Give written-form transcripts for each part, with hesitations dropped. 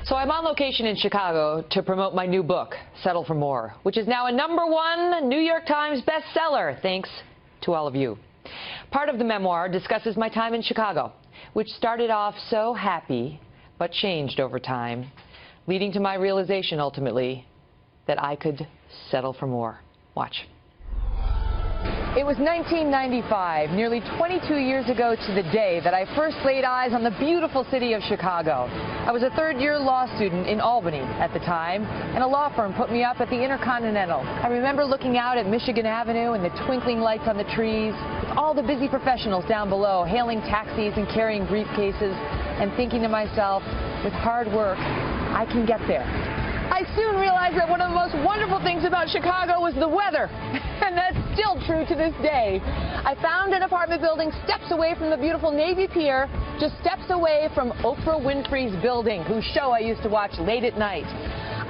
So I'm on location in Chicago to promote my new book, Settle for More, which is now a #1 New York Times bestseller, thanks to all of you. Part of the memoir discusses my time in Chicago, which started off so happy, but changed over time, leading to my realization ultimately that I could settle for more. Watch. It was 1995, nearly 22 years ago to the day that I first laid eyes on the beautiful city of Chicago. I was a third-year law student in Albany at the time, and a law firm put me up at the Intercontinental. I remember looking out at Michigan Avenue and the twinkling lights on the trees, with all the busy professionals down below hailing taxis and carrying briefcases, and thinking to myself, with hard work, I can get there. I soon realized that one of the most wonderful things about Chicago was the weather, and that's still true to this day. I found an apartment building steps away from the beautiful Navy Pier, just steps away from Oprah Winfrey's building, whose show I used to watch late at night.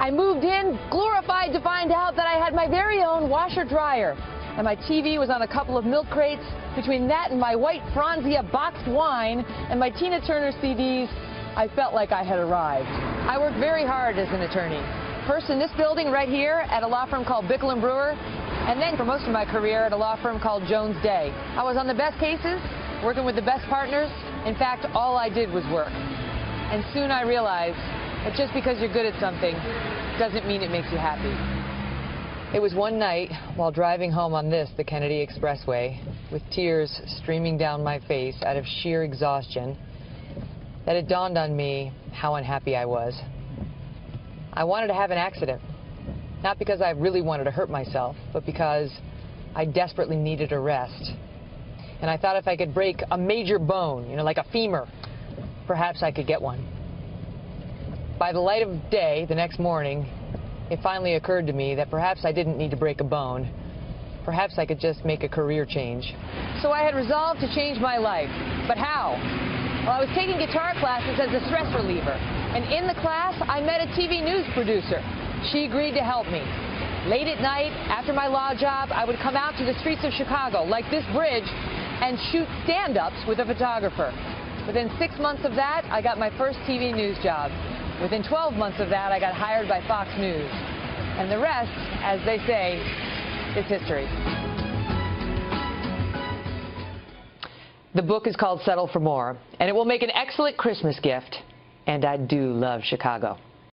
I moved in, glorified to find out that I had my very own washer-dryer, and my TV was on a couple of milk crates. Between that and my white Franzia boxed wine and my Tina Turner CDs, I felt like I had arrived. I worked very hard as an attorney. First in this building right here at a law firm called Bickle & Brewer, and then for most of my career at a law firm called Jones Day. I was on the best cases, working with the best partners. In fact, all I did was work. And soon I realized that just because you're good at something doesn't mean it makes you happy. It was one night while driving home on the Kennedy Expressway, with tears streaming down my face out of sheer exhaustion, that it dawned on me how unhappy I was. I wanted to have an accident, not because I really wanted to hurt myself, but because I desperately needed a rest. And I thought if I could break a major bone, like a femur, perhaps I could get one. By the light of day the next morning, it finally occurred to me that perhaps I didn't need to break a bone. Perhaps I could just make a career change. So I had resolved to change my life. But how? Well, I was taking guitar classes as a stress reliever, and in the class, I met a TV news producer. She agreed to help me. Late at night, after my law job, I would come out to the streets of Chicago, like this bridge, and shoot stand-ups with a photographer. Within 6 months of that, I got my first TV news job. Within 12 months of that, I got hired by Fox News. And the rest, as they say, is history. The book is called Settle for More, and it will make an excellent Christmas gift. And I do love Chicago.